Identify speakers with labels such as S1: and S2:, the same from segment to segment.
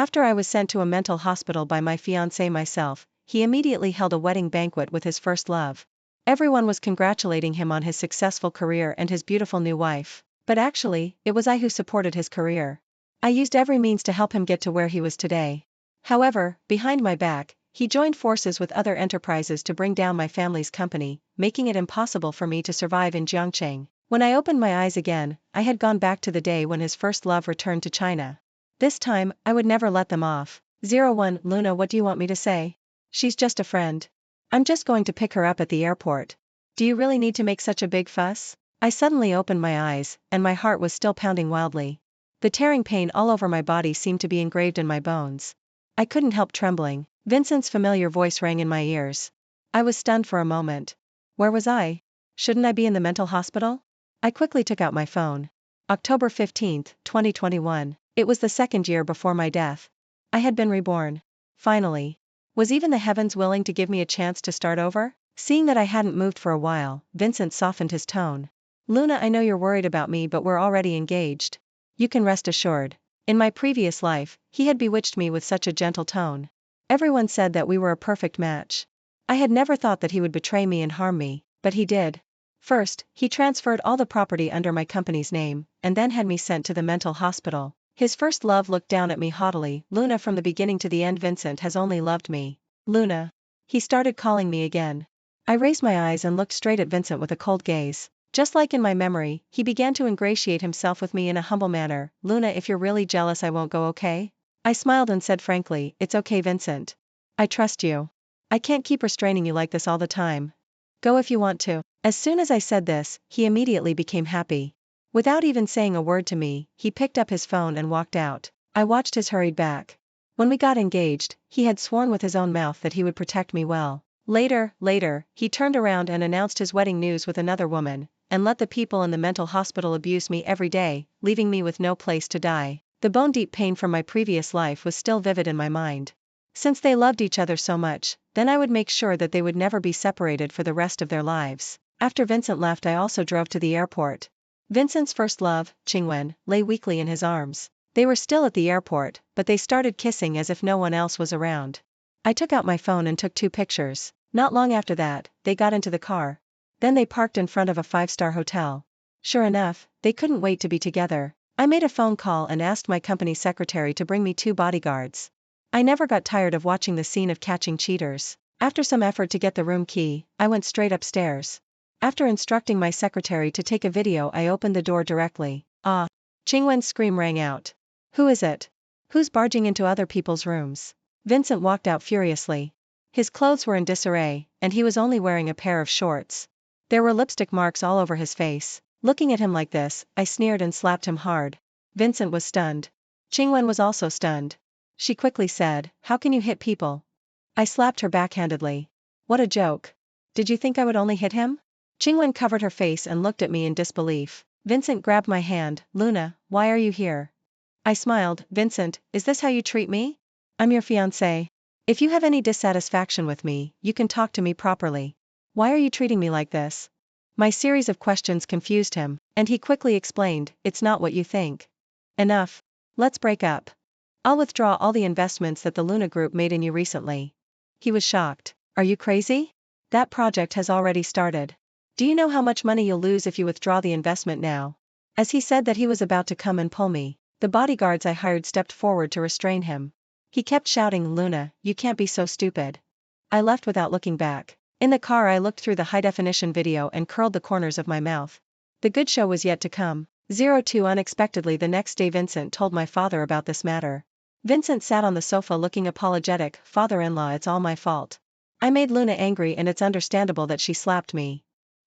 S1: After I was sent to a mental hospital by my fiancé myself, he immediately held a wedding banquet with his first love. Everyone was congratulating him on his successful career and his beautiful new wife. But actually, it was I who supported his career. I used every means to help him get to where he was today. However, behind my back, he joined forces with other enterprises to bring down my family's company, making it impossible for me to survive in Jiangcheng. When I opened my eyes again, I had gone back to the day when his first love returned to China. This time, I would never let them off. 01 Luna, what do you want me to say? She's just a friend. I'm just going to pick her up at the airport. Do you really need to make such a big fuss? I suddenly opened my eyes, and my heart was still pounding wildly. The tearing pain all over my body seemed to be engraved in my bones. I couldn't help trembling. Vincent's familiar voice rang in my ears. I was stunned for a moment. Where was I? Shouldn't I be in the mental hospital? I quickly took out my phone. October 15, 2021. It was the second year before my death. I had been reborn. Finally. Was even the heavens willing to give me a chance to start over? Seeing that I hadn't moved for a while, Vincent softened his tone. Luna, I know you're worried about me, but we're already engaged. You can rest assured. In my previous life, he had bewitched me with such a gentle tone. Everyone said that we were a perfect match. I had never thought that he would betray me and harm me, but he did. First, he transferred all the property under my company's name, and then had me sent to the mental hospital. His first love looked down at me haughtily. Luna, from the beginning to the end, Vincent has only loved me. Luna. He started calling me again. I raised my eyes and looked straight at Vincent with a cold gaze. Just like in my memory, he began to ingratiate himself with me in a humble manner. Luna, if you're really jealous, I won't go, okay? I smiled and said frankly, it's okay, Vincent. I trust you. I can't keep restraining you like this all the time. Go if you want to. As soon as I said this, he immediately became happy. Without even saying a word to me, he picked up his phone and walked out. I watched his hurried back. When we got engaged, he had sworn with his own mouth that he would protect me well. Later, he turned around and announced his wedding news with another woman, and let the people in the mental hospital abuse me every day, leaving me with no place to die. The bone-deep pain from my previous life was still vivid in my mind. Since they loved each other so much, then I would make sure that they would never be separated for the rest of their lives. After Vincent left, I also drove to the airport. Vincent's first love, Qingwen, lay weakly in his arms. They were still at the airport, but they started kissing as if no one else was around. I took out my phone and took 2 pictures. Not long after that, they got into the car. Then they parked in front of a 5-star hotel. Sure enough, they couldn't wait to be together. I made a phone call and asked my company secretary to bring me 2 bodyguards. I never got tired of watching the scene of catching cheaters. After some effort to get the room key, I went straight upstairs. After instructing my secretary to take a video, I opened the door directly. Ah! Qingwen's scream rang out. Who is it? Who's barging into other people's rooms? Vincent walked out furiously. His clothes were in disarray, and he was only wearing a pair of shorts. There were lipstick marks all over his face. Looking at him like this, I sneered and slapped him hard. Vincent was stunned. Qingwen was also stunned. She quickly said, "How can you hit people?" I slapped her backhandedly. What a joke. Did you think I would only hit him? Qingwen covered her face and looked at me in disbelief. Vincent grabbed my hand. Luna, why are you here? I smiled. Vincent, is this how you treat me? I'm your fiancé. If you have any dissatisfaction with me, you can talk to me properly. Why are you treating me like this? My series of questions confused him, and he quickly explained, it's not what you think. Enough. Let's break up. I'll withdraw all the investments that the Luna Group made in you recently. He was shocked. Are you crazy? That project has already started. Do you know how much money you'll lose if you withdraw the investment now? As he said that, he was about to come and pull me. The bodyguards I hired stepped forward to restrain him. He kept shouting, Luna, you can't be so stupid. I left without looking back. In the car, I looked through the high-definition video and curled the corners of my mouth. The good show was yet to come. 02 Unexpectedly the next day, Vincent told my father about this matter. Vincent sat on the sofa looking apologetic. Father-in-law, it's all my fault. I made Luna angry, and it's understandable that she slapped me.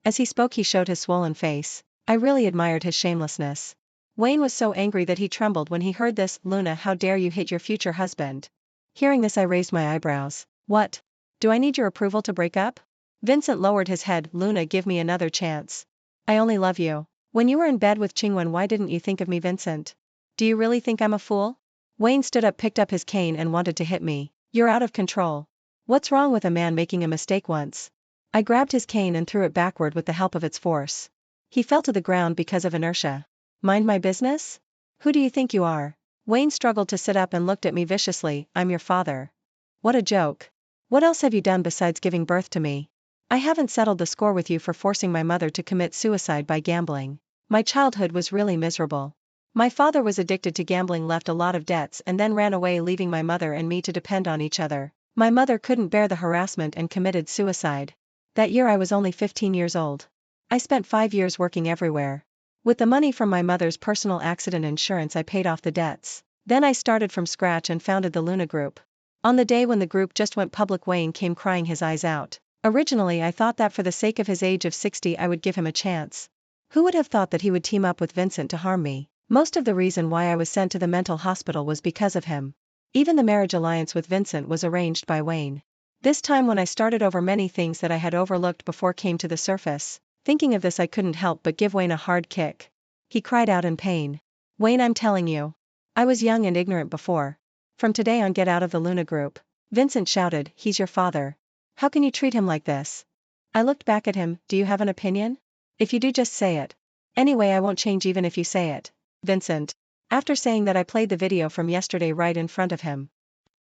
S1: As he spoke, he showed his swollen face. I really admired his shamelessness. Wayne was so angry that he trembled when he heard this. Luna, how dare you hit your future husband? Hearing this, I raised my eyebrows. What? Do I need your approval to break up? Vincent lowered his head. Luna, give me another chance. I only love you. When you were in bed with Qingwen, why didn't you think of me, Vincent? Do you really think I'm a fool? Wayne stood up, picked up his cane and wanted to hit me. You're out of control. What's wrong with a man making a mistake once? I grabbed his cane and threw it backward with the help of its force. He fell to the ground because of inertia. Mind my business? Who do you think you are? Wayne struggled to sit up and looked at me viciously. I'm your father. What a joke. What else have you done besides giving birth to me? I haven't settled the score with you for forcing my mother to commit suicide by gambling. My childhood was really miserable. My father was addicted to gambling, left a lot of debts and then ran away, leaving my mother and me to depend on each other. My mother couldn't bear the harassment and committed suicide. That year I was only 15 years old. I spent 5 years working everywhere. With the money from my mother's personal accident insurance I paid off the debts. Then I started from scratch and founded the Luna Group. On the day when the group just went public, Wayne came crying his eyes out. Originally I thought that for the sake of his age of 60 I would give him a chance. Who would have thought that he would team up with Vincent to harm me? Most of the reason why I was sent to the mental hospital was because of him. Even the marriage alliance with Vincent was arranged by Wayne. This time when I started over, many things that I had overlooked before came to the surface. Thinking of this I couldn't help but give Wayne a hard kick. He cried out in pain. Wayne, I'm telling you. I was young and ignorant before. From today on, get out of the Luna Group. Vincent shouted, he's your father. How can you treat him like this? I looked back at him. Do you have an opinion? If you do, just say it. Anyway, I won't change even if you say it. Vincent. After saying that I played the video from yesterday right in front of him.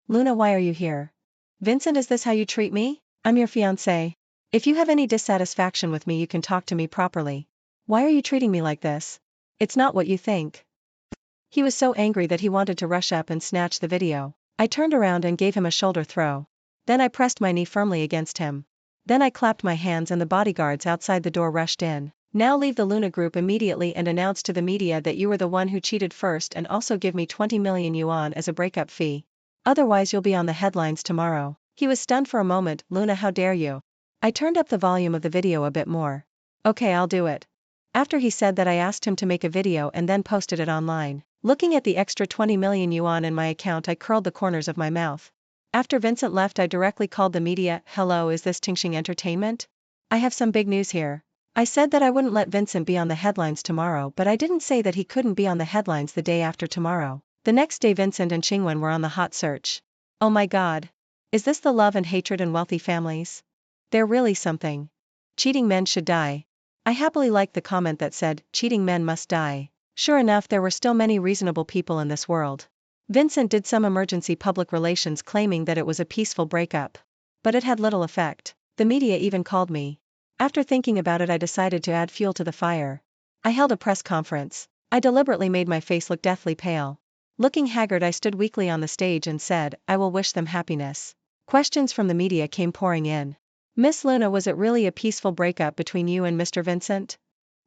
S1: Luna, why are you here? Vincent, is this how you treat me? I'm your fiancé. If you have any dissatisfaction with me you can talk to me properly. Why are you treating me like this? It's not what you think. He was so angry that he wanted to rush up and snatch the video. I turned around and gave him a shoulder throw. Then I pressed my knee firmly against him. Then I clapped my hands and the bodyguards outside the door rushed in. Now leave the Luna Group immediately and announce to the media that you were the one who cheated first, and also give me 20 million yuan as a breakup fee. Otherwise you'll be on the headlines tomorrow. He was stunned for a moment. Luna, how dare you? I turned up the volume of the video a bit more. Okay, I'll do it. After he said that I asked him to make a video and then posted it online. Looking at the extra 20 million yuan in my account I curled the corners of my mouth. After Vincent left I directly called the media. Hello, is this Tingxing Entertainment? I have some big news here. I said that I wouldn't let Vincent be on the headlines tomorrow, but I didn't say that he couldn't be on the headlines the day after tomorrow. The next day Vincent and Qingwen were on the hot search. Oh my god. Is this the love and hatred in wealthy families? They're really something. Cheating men should die. I happily liked the comment that said, cheating men must die. Sure enough, there were still many reasonable people in this world. Vincent did some emergency public relations claiming that it was a peaceful breakup. But it had little effect. The media even called me. After thinking about it I decided to add fuel to the fire. I held a press conference. I deliberately made my face look deathly pale. Looking haggard I stood weakly on the stage and said, I will wish them happiness. Questions from the media came pouring in. Miss Luna, was it really a peaceful breakup between you and Mr. Vincent?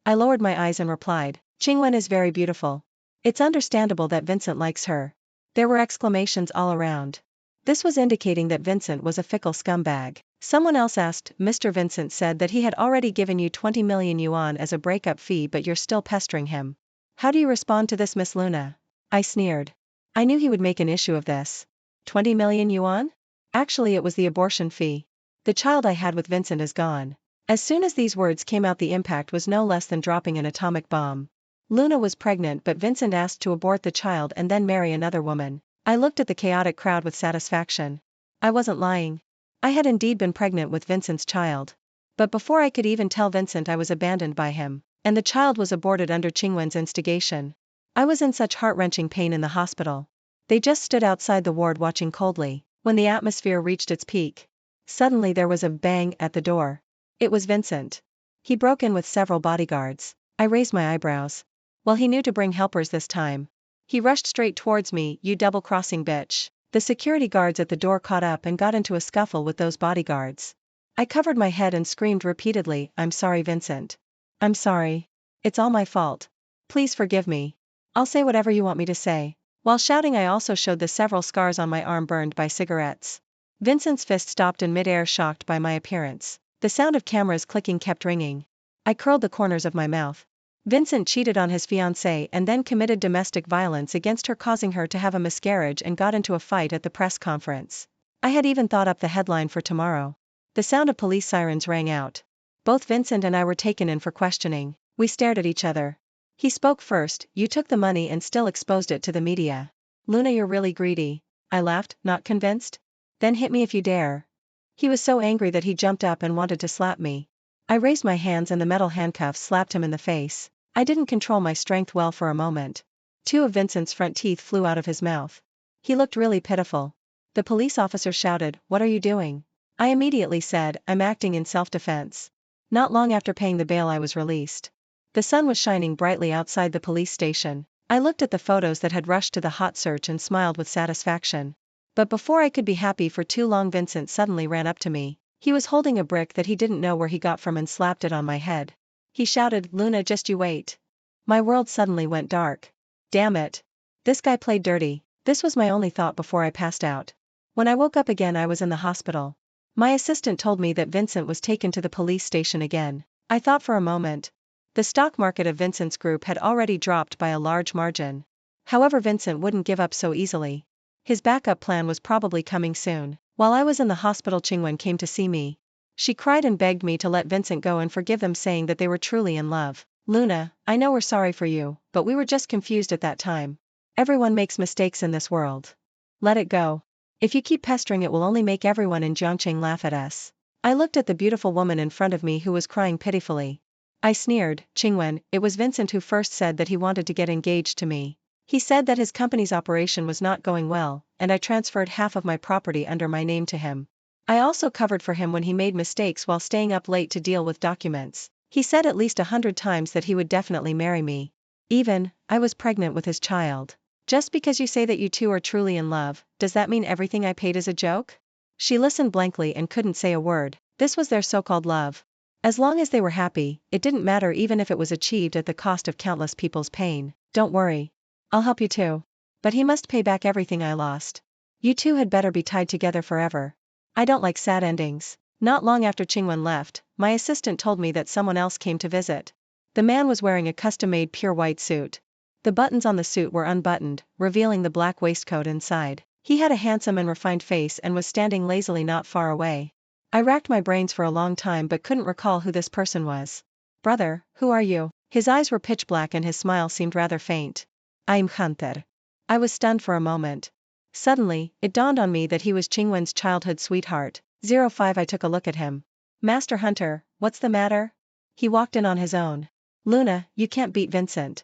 S1: I lowered my eyes and replied, Qingwen is very beautiful. It's understandable that Vincent likes her. There were exclamations all around. This was indicating that Vincent was a fickle scumbag. Someone else asked, Mr. Vincent said that he had already given you 20 million yuan as a breakup fee, but you're still pestering him. How do you respond to this, Miss Luna? I sneered. I knew he would make an issue of this. 20 million yuan? Actually it was the abortion fee. The child I had with Vincent is gone. As soon as these words came out the impact was no less than dropping an atomic bomb. Luna was pregnant, but Vincent asked to abort the child and then marry another woman. I looked at the chaotic crowd with satisfaction. I wasn't lying. I had indeed been pregnant with Vincent's child. But before I could even tell Vincent I was abandoned by him, and the child was aborted under Qingwen's instigation. I was in such heart-wrenching pain in the hospital. They just stood outside the ward watching coldly. When the atmosphere reached its peak, suddenly there was a bang at the door. It was Vincent. He broke in with several bodyguards. I raised my eyebrows. Well, he knew to bring helpers this time. He rushed straight towards me. You double-crossing bitch. The security guards at the door caught up and got into a scuffle with those bodyguards. I covered my head and screamed repeatedly, I'm sorry, Vincent. I'm sorry. It's all my fault. Please forgive me. I'll say whatever you want me to say. While shouting I also showed the several scars on my arm burned by cigarettes. Vincent's fist stopped in midair, shocked by my appearance. The sound of cameras clicking kept ringing. I curled the corners of my mouth. Vincent cheated on his fiancée and then committed domestic violence against her, causing her to have a miscarriage, and got into a fight at the press conference. I had even thought up the headline for tomorrow. The sound of police sirens rang out. Both Vincent and I were taken in for questioning. We stared at each other. He spoke first. You took the money and still exposed it to the media. Luna, you're really greedy. I laughed, not convinced. Then hit me if you dare. He was so angry that he jumped up and wanted to slap me. I raised my hands and the metal handcuffs slapped him in the face. I didn't control my strength well for a moment. 2 of Vincent's front teeth flew out of his mouth. He looked really pitiful. The police officer shouted, "What are you doing?" I immediately said, "I'm acting in self-defense." Not long after paying the bail I was released. The sun was shining brightly outside the police station. I looked at the photos that had rushed to the hot search and smiled with satisfaction. But before I could be happy for too long, Vincent suddenly ran up to me. He was holding a brick that he didn't know where he got from and slapped it on my head. He shouted, "Luna, just you wait." My world suddenly went dark. Damn it. This guy played dirty. This was my only thought before I passed out. When I woke up again, I was in the hospital. My assistant told me that Vincent was taken to the police station again. I thought for a moment. The stock market of Vincent's group had already dropped by a large margin. However, Vincent wouldn't give up so easily. His backup plan was probably coming soon. While I was in the hospital, Qingwen came to see me. She cried and begged me to let Vincent go and forgive them, saying that they were truly in love. "Luna, I know we're sorry for you, but we were just confused at that time. Everyone makes mistakes in this world. Let it go. If you keep pestering, it will only make everyone in Jiangcheng laugh at us." I looked at the beautiful woman in front of me who was crying pitifully. I sneered, "Qingwen, it was Vincent who first said that he wanted to get engaged to me. He said that his company's operation was not going well, and I transferred half of my property under my name to him. I also covered for him when he made mistakes while staying up late to deal with documents. He said at least 100 times that he would definitely marry me. Even, I was pregnant with his child. Just because you say that you two are truly in love, does that mean everything I paid is a joke?" She listened blankly and couldn't say a word. This was their so-called love. As long as they were happy, it didn't matter even if it was achieved at the cost of countless people's pain. "Don't worry. I'll help you too. But he must pay back everything I lost. You two had better be tied together forever. I don't like sad endings." Not long after Qingwen left, my assistant told me that someone else came to visit. The man was wearing a custom-made pure white suit. The buttons on the suit were unbuttoned, revealing the black waistcoat inside. He had a handsome and refined face and was standing lazily not far away. I racked my brains for a long time but couldn't recall who this person was. "Brother, who are you?" His eyes were pitch black and his smile seemed rather faint. "I'm Hunter." I was stunned for a moment. Suddenly, it dawned on me that he was Qingwen's childhood sweetheart. 05. I took a look at him. "Master Hunter, what's the matter?" He walked in on his own. "Luna, you can't beat Vincent."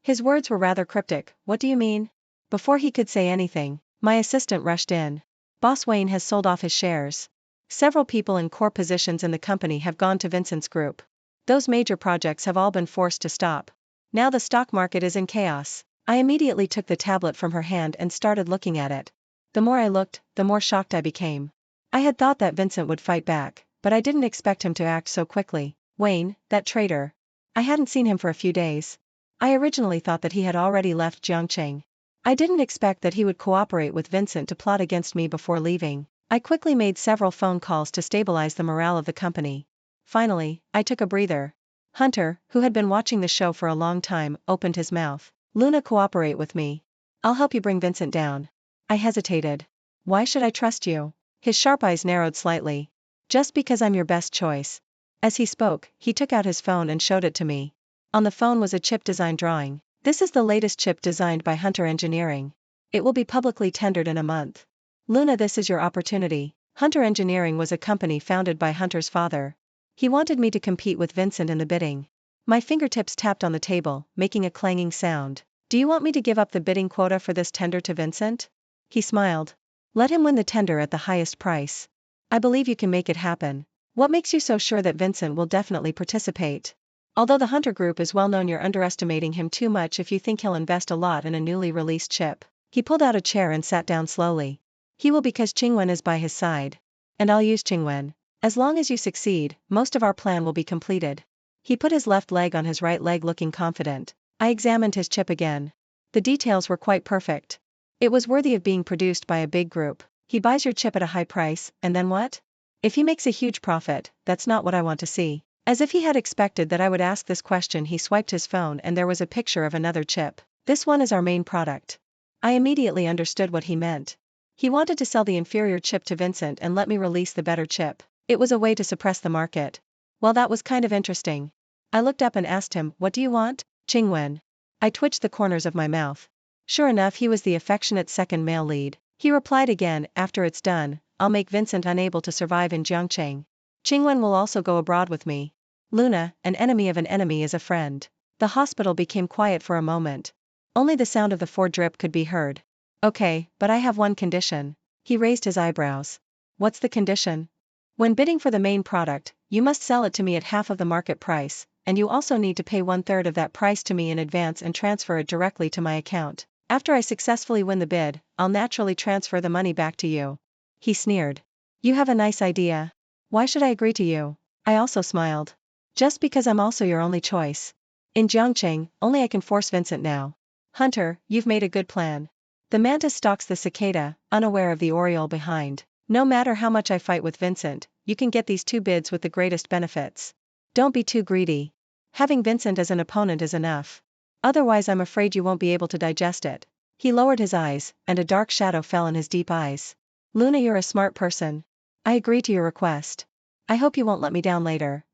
S1: His words were rather cryptic. "What do you mean?" Before he could say anything, my assistant rushed in. "Boss Wayne has sold off his shares. Several people in core positions in the company have gone to Vincent's group. Those major projects have all been forced to stop. Now the stock market is in chaos." I immediately took the tablet from her hand and started looking at it. The more I looked, the more shocked I became. I had thought that Vincent would fight back, but I didn't expect him to act so quickly. Wayne, that traitor. I hadn't seen him for a few days. I originally thought that he had already left Jiangcheng. I didn't expect that he would cooperate with Vincent to plot against me before leaving. I quickly made several phone calls to stabilize the morale of the company. Finally, I took a breather. Hunter, who had been watching the show for a long time, opened his mouth. "Luna, cooperate with me. I'll help you bring Vincent down." I hesitated. "Why should I trust you?" His sharp eyes narrowed slightly. "Just because I'm your best choice." As he spoke, he took out his phone and showed it to me. On the phone was a chip design drawing. "This is the latest chip designed by Hunter Engineering. It will be publicly tendered in a month. Luna, this is your opportunity." Hunter Engineering was a company founded by Hunter's father. He wanted me to compete with Vincent in the bidding. My fingertips tapped on the table, making a clanging sound. "Do you want me to give up the bidding quota for this tender to Vincent?" He smiled. "Let him win the tender at the highest price. I believe you can make it happen. What makes you so sure that Vincent will definitely participate? Although the Hunter Group is well known, you're underestimating him too much if you think he'll invest a lot in a newly released chip." He pulled out a chair and sat down slowly. "He will, because Qingwen is by his side. And I'll use Qingwen. As long as you succeed, most of our plan will be completed." He put his left leg on his right leg, looking confident. I examined his chip again. The details were quite perfect. It was worthy of being produced by a big group. "He buys your chip at a high price, and then what? If he makes a huge profit, that's not what I want to see." As if he had expected that I would ask this question, he swiped his phone and there was a picture of another chip. "This one is our main product." I immediately understood what he meant. He wanted to sell the inferior chip to Vincent and let me release the better chip. It was a way to suppress the market. Well, that was kind of interesting. I looked up and asked him, "What do you want?" "Qingwen." I twitched the corners of my mouth. Sure enough, he was the affectionate second male lead. He replied again, "After it's done, I'll make Vincent unable to survive in Jiangcheng. Qingwen will also go abroad with me." Luna, an enemy of an enemy is a friend. The hospital became quiet for a moment. Only the sound of the Ford drip could be heard. Okay, but I have one condition. He raised his eyebrows. What's the condition? When bidding for the main product, you must sell it to me at half of the market price, and you also need to pay 1/3 of that price to me in advance and transfer it directly to my account. After I successfully win the bid, I'll naturally transfer the money back to you. He sneered. You have a nice idea. Why should I agree to you? I also smiled. Just because I'm also your only choice. In Jiangqing, only I can force Vincent now. Hunter, you've made a good plan. The mantis stalks the cicada, unaware of the oriole behind. No matter how much I fight with Vincent, you can get these 2 bids with the greatest benefits. Don't be too greedy. Having Vincent as an opponent is enough. Otherwise I'm afraid you won't be able to digest it. He lowered his eyes, and a dark shadow fell in his deep eyes. Luna, you're a smart person. I agree to your request. I hope you won't let me down later.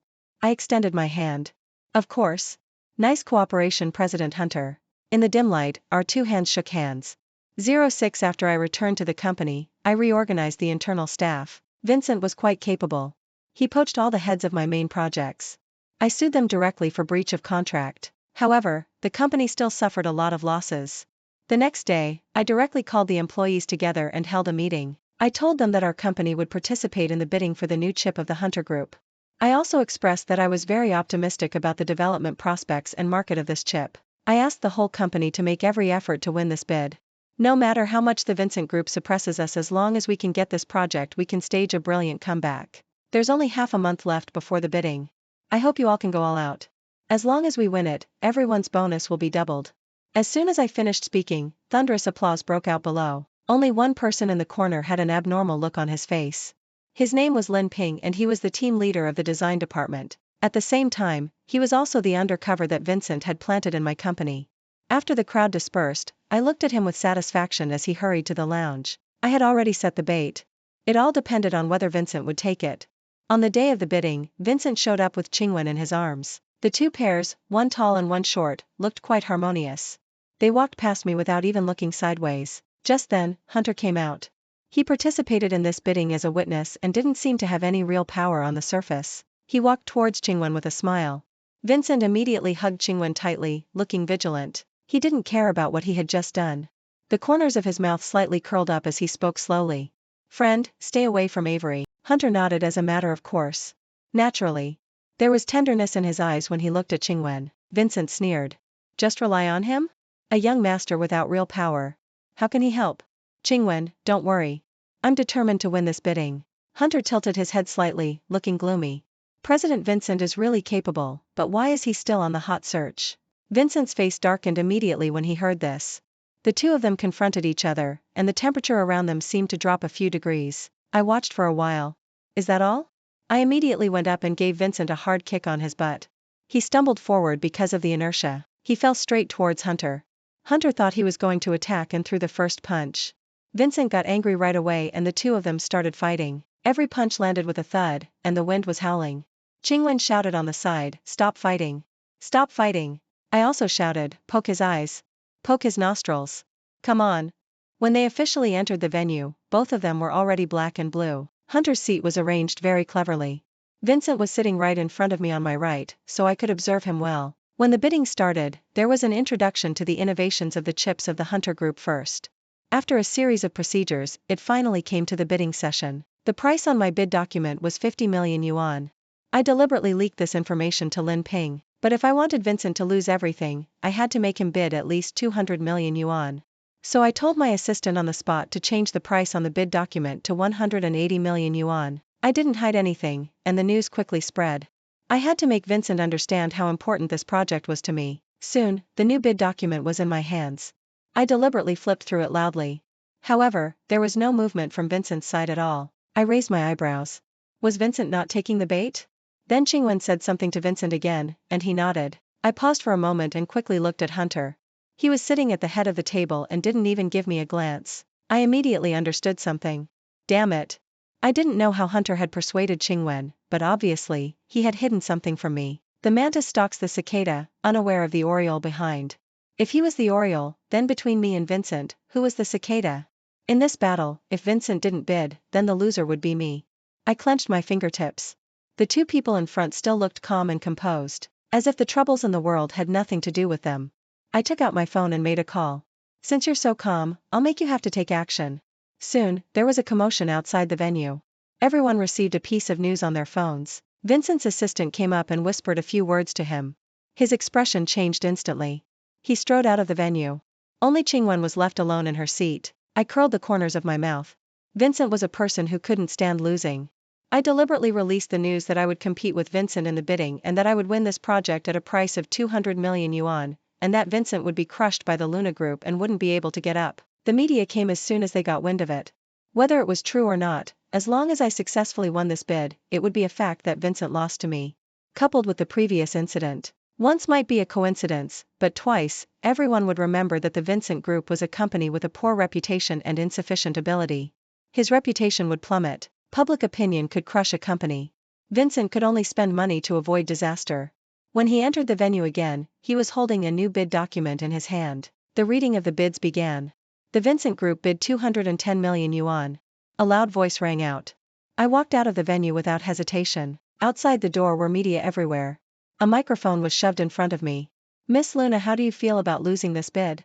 S1: I extended my hand. Of course. Nice cooperation, President Hunter. In the dim light, our 2 hands shook hands. 06 After I returned to the company, I reorganized the internal staff. Vincent was quite capable. He poached all the heads of my main projects. I sued them directly for breach of contract. However, the company still suffered a lot of losses. The next day, I directly called the employees together and held a meeting. I told them that our company would participate in the bidding for the new chip of the Hunter Group. I also expressed that I was very optimistic about the development prospects and market of this chip. I asked the whole company to make every effort to win this bid. No matter how much the Vincent Group suppresses us, as long as we can get this project, we can stage a brilliant comeback. There's only half a month left before the bidding. I hope you all can go all out. As long as we win it, everyone's bonus will be doubled. As soon as I finished speaking, thunderous applause broke out below. Only one person in the corner had an abnormal look on his face. His name was Lin Ping and he was the team leader of the design department. At the same time, he was also the undercover that Vincent had planted in my company. After the crowd dispersed, I looked at him with satisfaction as he hurried to the lounge. I had already set the bait. It all depended on whether Vincent would take it. On the day of the bidding, Vincent showed up with Qingwen in his arms. The 2 pairs, one tall and one short, looked quite harmonious. They walked past me without even looking sideways. Just then, Hunter came out. He participated in this bidding as a witness and didn't seem to have any real power on the surface. He walked towards Qingwen with a smile. Vincent immediately hugged Qingwen tightly, looking vigilant. He didn't care about what he had just done. The corners of his mouth slightly curled up as he spoke slowly. Friend, stay away from Avery. Hunter nodded as a matter of course. Naturally. There was tenderness in his eyes when he looked at Qingwen. Vincent sneered. Just rely on him? A young master without real power. How can he help? Qingwen, don't worry. I'm determined to win this bidding. Hunter tilted his head slightly, looking gloomy. President Vincent is really capable, but why is he still on the hot search? Vincent's face darkened immediately when he heard this. The 2 of them confronted each other, and the temperature around them seemed to drop a few degrees. I watched for a while. Is that all? I immediately went up and gave Vincent a hard kick on his butt. He stumbled forward because of the inertia. He fell straight towards Hunter. Hunter thought he was going to attack and threw the first punch. Vincent got angry right away and the 2 of them started fighting. Every punch landed with a thud, and the wind was howling. Qingwen shouted on the side, "Stop fighting! Stop fighting!" I also shouted, "Poke his eyes. Poke his nostrils. Come on." When they officially entered the venue, both of them were already black and blue. Hunter's seat was arranged very cleverly. Vincent was sitting right in front of me on my right, so I could observe him well. When the bidding started, there was an introduction to the innovations of the chips of the Hunter Group first. After a series of procedures, it finally came to the bidding session. The price on my bid document was 50 million yuan. I deliberately leaked this information to Lin Ping. But if I wanted Vincent to lose everything, I had to make him bid at least 200 million yuan. So I told my assistant on the spot to change the price on the bid document to 180 million yuan. I didn't hide anything, and the news quickly spread. I had to make Vincent understand how important this project was to me. Soon, the new bid document was in my hands. I deliberately flipped through it loudly. However, there was no movement from Vincent's side at all. I raised my eyebrows. Was Vincent not taking the bait? Then Qingwen said something to Vincent again, and he nodded. I paused for a moment and quickly looked at Hunter. He was sitting at the head of the table and didn't even give me a glance. I immediately understood something. Damn it. I didn't know how Hunter had persuaded Qingwen, but obviously, he had hidden something from me. The mantis stalks the cicada, unaware of the oriole behind. If he was the oriole, then between me and Vincent, who was the cicada? In this battle, if Vincent didn't bid, then the loser would be me. I clenched my fingertips. The 2 people in front still looked calm and composed, as if the troubles in the world had nothing to do with them. I took out my phone and made a call. Since you're so calm, I'll make you have to take action. Soon, there was a commotion outside the venue. Everyone received a piece of news on their phones. Vincent's assistant came up and whispered a few words to him. His expression changed instantly. He strode out of the venue. Only Qingwen was left alone in her seat. I curled the corners of my mouth. Vincent was a person who couldn't stand losing. I deliberately released the news that I would compete with Vincent in the bidding and that I would win this project at a price of 200 million yuan, and that Vincent would be crushed by the Luna Group and wouldn't be able to get up. The media came as soon as they got wind of it. Whether it was true or not, as long as I successfully won this bid, it would be a fact that Vincent lost to me. Coupled with the previous incident. Once might be a coincidence, but twice, everyone would remember that the Vincent Group was a company with a poor reputation and insufficient ability. His reputation would plummet. Public opinion could crush a company. Vincent could only spend money to avoid disaster. When he entered the venue again, he was holding a new bid document in his hand. The reading of the bids began. The Vincent Group bid 210 million yuan. A loud voice rang out. I walked out of the venue without hesitation. Outside the door were media everywhere. A microphone was shoved in front of me. Miss Luna, how do you feel about losing this bid?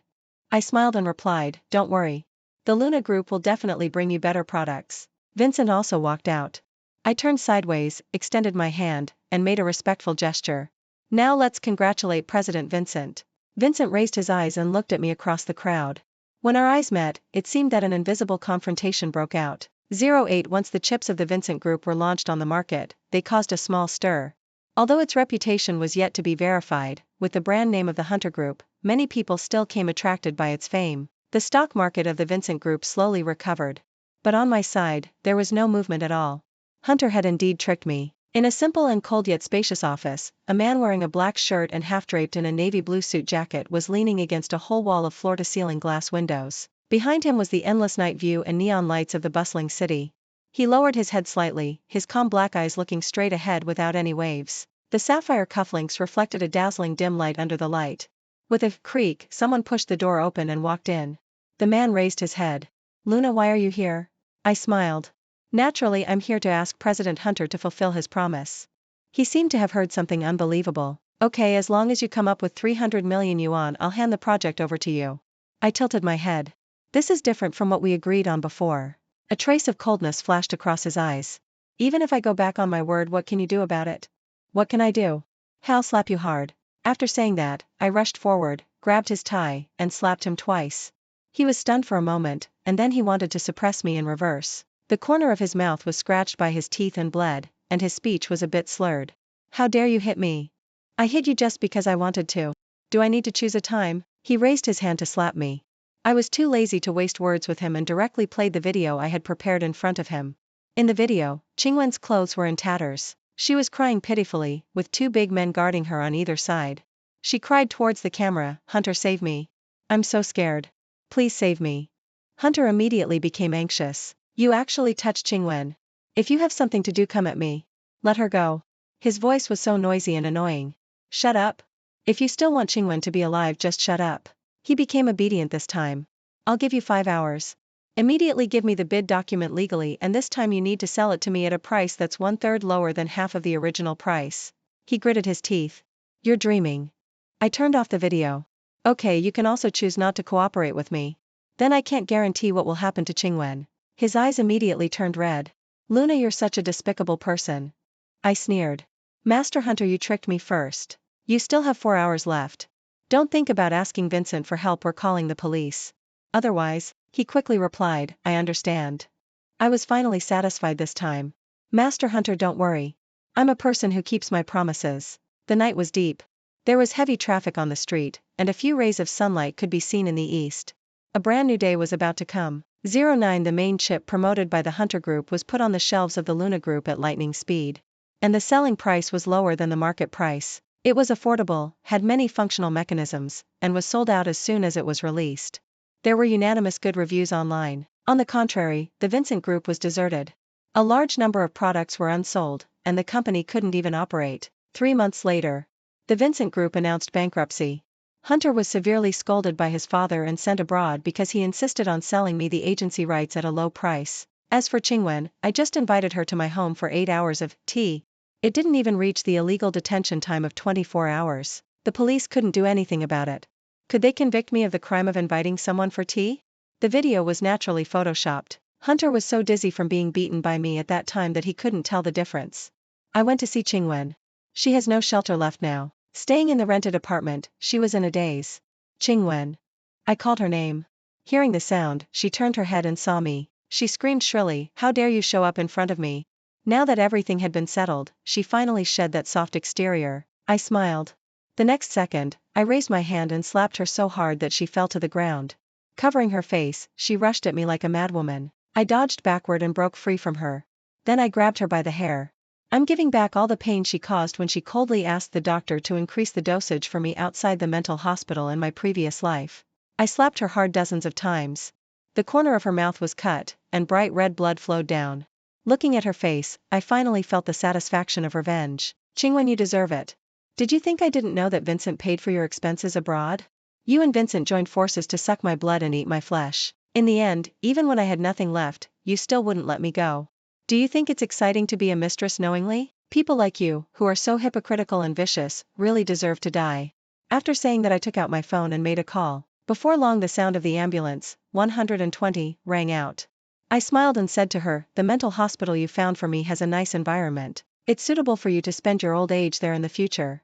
S1: I smiled and replied, don't worry. The Luna Group will definitely bring you better products. Vincent also walked out. I turned sideways, extended my hand, and made a respectful gesture. Now let's congratulate President Vincent. Vincent raised his eyes and looked at me across the crowd. When our eyes met, it seemed that an invisible confrontation broke out. 08 Once the chips of the Vincent Group were launched on the market, they caused a small stir. Although its reputation was yet to be verified, with the brand name of the Hunter Group, many people still came attracted by its fame. The stock market of the Vincent Group slowly recovered. But on my side, there was no movement at all. Hunter had indeed tricked me. In a simple and cold yet spacious office, a man wearing a black shirt and half-draped in a navy blue suit jacket was leaning against a whole wall of floor-to-ceiling glass windows. Behind him was the endless night view and neon lights of the bustling city. He lowered his head slightly, his calm black eyes looking straight ahead without any waves. The sapphire cufflinks reflected a dazzling dim light under the light. With a creak, someone pushed the door open and walked in. The man raised his head. Luna, why are you here? I smiled. Naturally, I'm here to ask President Hunter to fulfill his promise. He seemed to have heard something unbelievable. Okay, as long as you come up with 300 million yuan, I'll hand the project over to you. I tilted my head. This is different from what we agreed on before. A trace of coldness flashed across his eyes. Even if I go back on my word, what can you do about it? What can I do? I'll slap you hard. After saying that, I rushed forward, grabbed his tie, and slapped him twice. He was stunned for a moment, and then he wanted to suppress me in reverse. The corner of his mouth was scratched by his teeth and bled, and his speech was a bit slurred. How dare you hit me? I hit you just because I wanted to. Do I need to choose a time? He raised his hand to slap me. I was too lazy to waste words with him and directly played the video I had prepared in front of him. In the video, Qingwen's clothes were in tatters. She was crying pitifully, with two big men guarding her on either side. She cried towards the camera, Hunter, save me. I'm so scared. Please save me. Hunter immediately became anxious. You actually touched Qingwen. If you have something to do, come at me. Let her go. His voice was so noisy and annoying. Shut up. If you still want Qingwen to be alive, just shut up. He became obedient this time. I'll give you 5 hours. Immediately give me the bid document legally, and this time you need to sell it to me at a price that's 1/3 lower than half of the original price. He gritted his teeth. You're dreaming. I turned off the video. Okay, you can also choose not to cooperate with me. Then I can't guarantee what will happen to Qingwen. His eyes immediately turned red. Luna, you're such a despicable person. I sneered. Master Hunter, you tricked me first. You still have 4 hours left. Don't think about asking Vincent for help or calling the police. Otherwise, he quickly replied, I understand. I was finally satisfied this time. Master Hunter, don't worry. I'm a person who keeps my promises. The night was deep. There was heavy traffic on the street, and a few rays of sunlight could be seen in the east. A brand new day was about to come. 09 The main chip promoted by the Hunter Group was put on the shelves of the Luna Group at lightning speed. And the selling price was lower than the market price. It was affordable, had many functional mechanisms, and was sold out as soon as it was released. There were unanimous good reviews online. On the contrary, the Vincent Group was deserted. A large number of products were unsold, and the company couldn't even operate. 3 months later, the Vincent Group announced bankruptcy. Hunter was severely scolded by his father and sent abroad because he insisted on selling me the agency rights at a low price. As for Qingwen, I just invited her to my home for 8 hours of tea. It didn't even reach the illegal detention time of 24 hours. The police couldn't do anything about it. Could they convict me of the crime of inviting someone for tea? The video was naturally photoshopped. Hunter was so dizzy from being beaten by me at that time that he couldn't tell the difference. I went to see Qingwen. She has no shelter left now. Staying in the rented apartment, she was in a daze. Qingwen. I called her name. Hearing the sound, she turned her head and saw me. She screamed shrilly, "How dare you show up in front of me?" Now that everything had been settled, she finally shed that soft exterior. I smiled. The next second, I raised my hand and slapped her so hard that she fell to the ground. Covering her face, she rushed at me like a madwoman. I dodged backward and broke free from her. Then I grabbed her by the hair. I'm giving back all the pain she caused when she coldly asked the doctor to increase the dosage for me outside the mental hospital in my previous life. I slapped her hard dozens of times. The corner of her mouth was cut, and bright red blood flowed down. Looking at her face, I finally felt the satisfaction of revenge. Qingwen, you deserve it. Did you think I didn't know that Vincent paid for your expenses abroad? You and Vincent joined forces to suck my blood and eat my flesh. In the end, even when I had nothing left, you still wouldn't let me go. Do you think it's exciting to be a mistress knowingly? People like you, who are so hypocritical and vicious, really deserve to die. After saying that, I took out my phone and made a call. Before long the sound of the ambulance, 120, rang out. I smiled and said to her, "The mental hospital you found for me has a nice environment. It's suitable for you to spend your old age there in the future."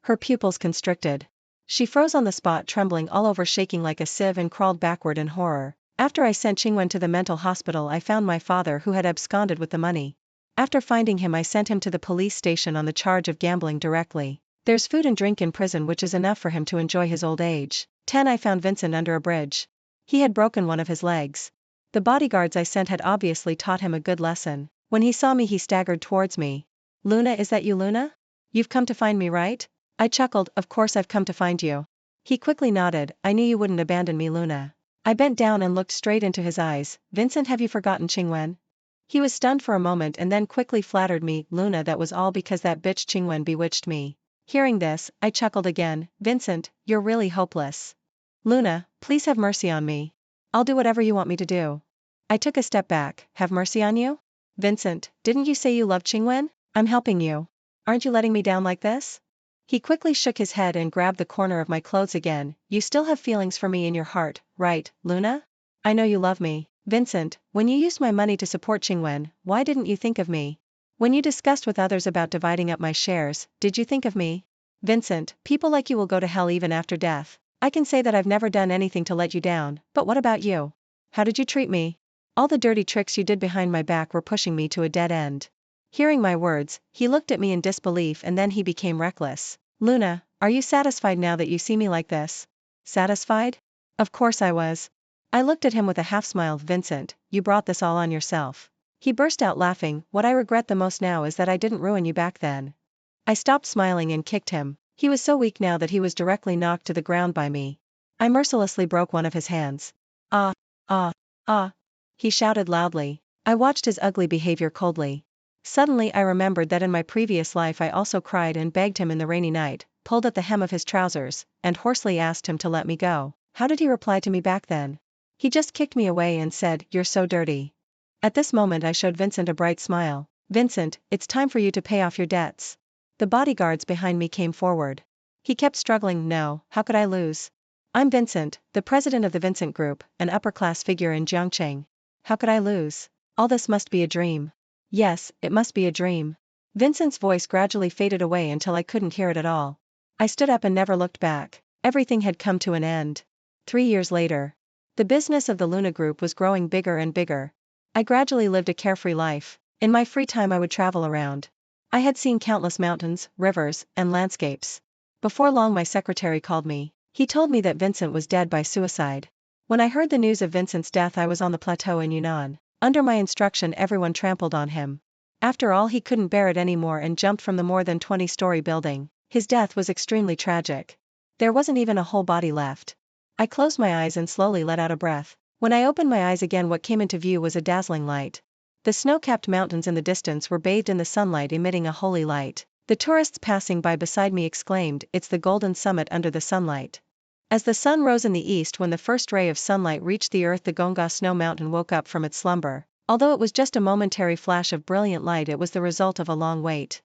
S1: Her pupils constricted. She froze on the spot, trembling all over, shaking like a sieve, and crawled backward in horror. After I sent Qingwen to the mental hospital, I found my father, who had absconded with the money. After finding him, I sent him to the police station on the charge of gambling directly. There's food and drink in prison, which is enough for him to enjoy his old age. 10. I found Vincent under a bridge. He had broken one of his legs. The bodyguards I sent had obviously taught him a good lesson. When he saw me, he staggered towards me. "Luna, is that you, Luna? You've come to find me, right?" I chuckled, "Of course I've come to find you." He quickly nodded, "I knew you wouldn't abandon me, Luna." I bent down and looked straight into his eyes. "Vincent, have you forgotten Qingwen?" He was stunned for a moment and then quickly flattered me, "Luna, that was all because that bitch Qingwen bewitched me." Hearing this, I chuckled again. "Vincent, you're really hopeless. Luna, please have mercy on me. I'll do whatever you want me to do." I took a step back. "Have mercy on you? Vincent, didn't you say you loved Qingwen? I'm helping you. Aren't you letting me down like this?" He quickly shook his head and grabbed the corner of my clothes again. "You still have feelings for me in your heart, right, Luna? I know you love me. Vincent, when you used my money to support Qingwen, why didn't you think of me? When you discussed with others about dividing up my shares, did you think of me? Vincent, people like you will go to hell even after death. I can say that I've never done anything to let you down, but what about you? How did you treat me? All the dirty tricks you did behind my back were pushing me to a dead end." Hearing my words, he looked at me in disbelief and then he became reckless. "Luna, are you satisfied now that you see me like this?" Satisfied? Of course I was. I looked at him with a half smile. "Vincent, you brought this all on yourself." He burst out laughing. "What I regret the most now is that I didn't ruin you back then." I stopped smiling and kicked him. He was so weak now that he was directly knocked to the ground by me. I mercilessly broke one of his hands. "Ah, ah, ah," he shouted loudly. I watched his ugly behavior coldly. Suddenly I remembered that in my previous life I also cried and begged him in the rainy night, pulled at the hem of his trousers, and hoarsely asked him to let me go. How did he reply to me back then? He just kicked me away and said, "You're so dirty." At this moment I showed Vincent a bright smile. "Vincent, it's time for you to pay off your debts." The bodyguards behind me came forward. He kept struggling. "No, how could I lose? I'm Vincent, the president of the Vincent Group, an upper-class figure in Jiangcheng. How could I lose? All this must be a dream. Yes, it must be a dream." Vincent's voice gradually faded away until I couldn't hear it at all. I stood up and never looked back. Everything had come to an end. 3 years later. The business of the Luna Group was growing bigger and bigger. I gradually lived a carefree life. In my free time I would travel around. I had seen countless mountains, rivers, and landscapes. Before long my secretary called me. He told me that Vincent was dead by suicide. When I heard the news of Vincent's death I was on the plateau in Yunnan. Under my instruction everyone trampled on him. After all, he couldn't bear it anymore and jumped from the more than 20-story building. His death was extremely tragic. There wasn't even a whole body left. I closed my eyes and slowly let out a breath. When I opened my eyes again, what came into view was a dazzling light. The snow-capped mountains in the distance were bathed in the sunlight, emitting a holy light. The tourists passing by beside me exclaimed, "It's the golden summit under the sunlight." As the sun rose in the east, when the first ray of sunlight reached the earth, the Gonga snow mountain woke up from its slumber. Although it was just a momentary flash of brilliant light, it was the result of a long wait.